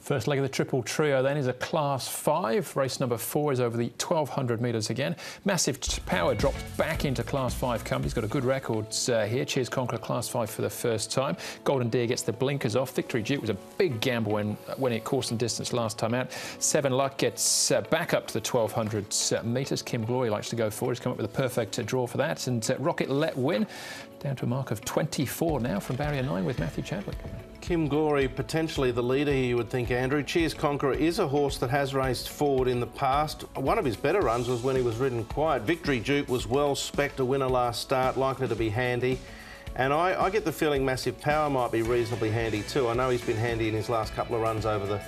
First leg of the triple trio then is a Class 5. Race number 4 is over the 1,200 metres again. Massive Power drops back into Class 5 company. He's got a good record here. Cheers Conqueror Class 5 for the first time. Golden Deer gets the blinkers off. Victory Duke was a big gamble when winning at course and distance last time out. 7 Luck gets back up to the 1,200 metres. Kim Glory likes to go forward. He's come up with a perfect draw for that. And Rocket Let Win down to a mark of 24 now from barrier 9 with Matthew Chadwick. Kim Glory, potentially the leader here, you would think, Andrew. Cheers Conqueror is a horse that has raced forward in the past. One of his better runs was when he was ridden quiet. Victory Duke was well spec'd, a winner last start, likely to be handy. And I get the feeling Massive Power might be reasonably handy too. I know he's been handy in his last couple of runs over the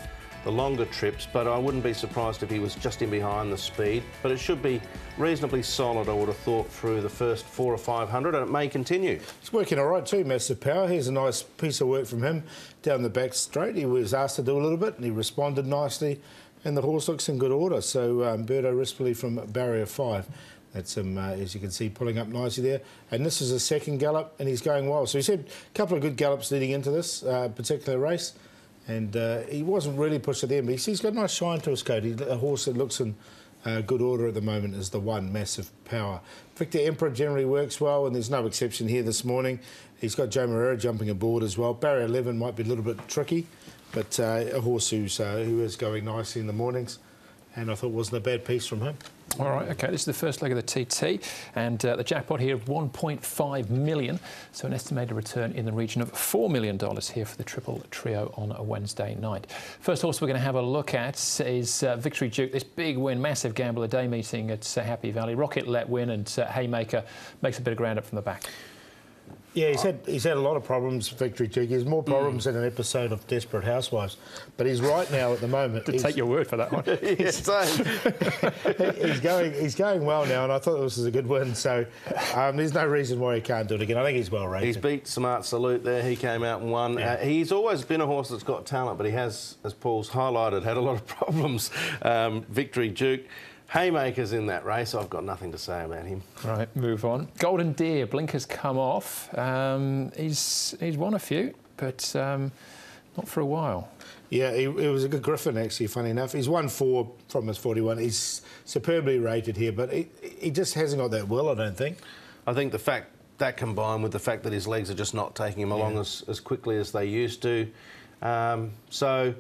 longer trips, but I wouldn't be surprised if he was just in behind the speed. But it should be reasonably solid, I would have thought, through the first 400 or 500, and it may continue. It's working all right too, Massive Power. Here's a nice piece of work from him down the back straight. He was asked to do a little bit, and he responded nicely, and the horse looks in good order. So Responsibly from barrier 5. That's him, as you can see, pulling up nicely there. And this is a second gallop, and he's going well. So he's had a couple of good gallops leading into this particular race. And he wasn't really pushed at the end, but he's got a nice shine to his coat. He's a horse that looks in good order at the moment is the one, Massive Power. Victor Emperor generally works well, and there's no exception here this morning. He's got Joe Moreira jumping aboard as well. Barrier 11 might be a little bit tricky, but a horse who is going nicely in the mornings, and I thought wasn't a bad piece from him. All right, OK, this is the first leg of the TT, and the jackpot here of $1.5 million, so an estimated return in the region of $4 million here for the triple trio on a Wednesday night. First horse we're going to have a look at is Victory Duke. This big win, massive gamble, a day meeting at Happy Valley. Rocket Let Win, and Haymaker makes a bit of ground up from the back. Yeah, he's had a lot of problems, Victory Duke. He has more problems than an episode of Desperate Housewives. But he's right now at the moment. Take your word for that one. He's going well now, and I thought this was a good win. So there's no reason why he can't do it again. I think he's well rated. He's beat Smart Salute there. He came out and won. Yeah. He's always been a horse that's got talent, but he has, as Paul's highlighted, had a lot of problems. Victory Duke. Haymaker's in that race. I've got nothing to say about him. Right, move on. Golden Deer, blinkers come off. He's won a few, but not for a while. Yeah, he was a good Griffin, actually, funny enough. He's won 4 from his 41. He's superbly rated here, but he just hasn't got that will, I don't think. I think the fact that combined with the fact that his legs are just not taking him along as quickly as they used to. So,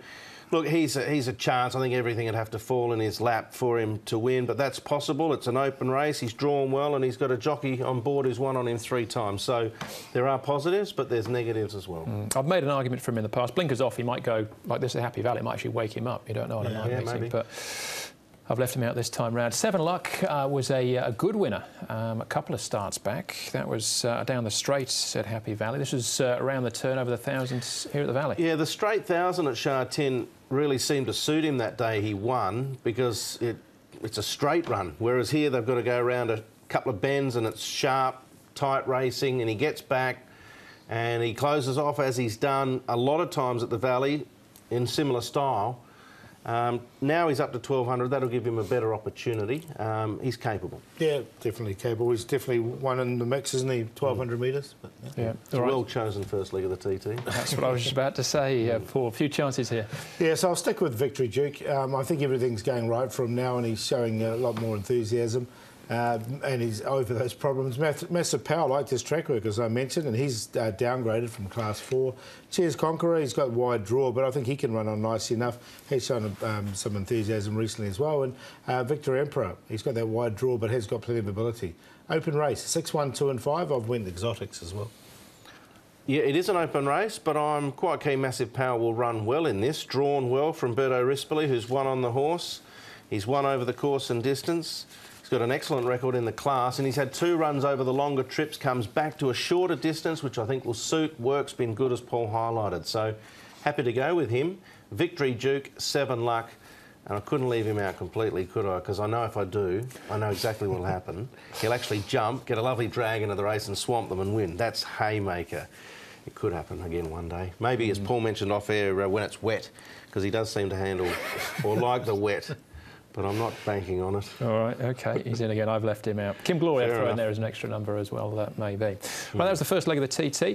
look, he's a chance. I think everything would have to fall in his lap for him to win, but that's possible. It's an open race. He's drawn well, and he's got a jockey on board who's won on him 3 times. So there are positives, but there's negatives as well. I've made an argument for him in the past. Blinkers off, he might go like this at Happy Valley. It might actually wake him up. You don't know on a night meeting, maybe. But I've left him out this time round. 7 Luck was a good winner a couple of starts back. That was down the straight at Happy Valley. This was around the turn over the thousands here at the Valley. Yeah, the straight 1,000 at Shah Tin really seemed to suit him that day he won, because it's a straight run, whereas here they've got to go around a couple of bends and it's sharp, tight racing, and he gets back and he closes off, as he's done a lot of times at the Valley in similar style. Now he's up to 1,200. That'll give him a better opportunity. He's capable. Yeah, definitely capable. He's definitely one in the mix, isn't he? 1,200 metres. Yeah, it's a well-chosen first leg of the TT. That's what I was just about to say, Paul. A few chances here. Yeah, so I'll stick with Victory Duke. I think everything's going right for him now, and he's showing a lot more enthusiasm. And he's over those problems. Massive Power liked his track work, as I mentioned, and he's downgraded from Class 4. Cheers Conqueror, he's got wide draw, but I think he can run on nicely enough. He's shown some enthusiasm recently as well. And Victor Emperor, he's got that wide draw, but has got plenty of ability. Open race, 6, 1, 2 and 5. I've went exotics as well. Yeah, it is an open race, but I'm quite keen Massive Power will run well in this. Drawn well from Responsibly, who's won on the horse. He's won over the course and distance. He's got an excellent record in the class, and he's had 2 runs over the longer trips, comes back to a shorter distance, which I think will suit. Work's been good, as Paul highlighted. So happy to go with him. Victory Duke, 7 Luck. And I couldn't leave him out completely, could I? Because I know if I do, I know exactly what will happen. He'll actually jump, get a lovely drag into the race and swamp them and win. That's Haymaker. It could happen again one day. Maybe, as Paul mentioned off air, when it's wet, because he does seem to handle or like the wet. But I'm not banking on it. All right, OK, he's in again. I've left him out. Kim Glory, I've thrown in there as an extra number as well, that may be. Well, that was the first leg of the TT.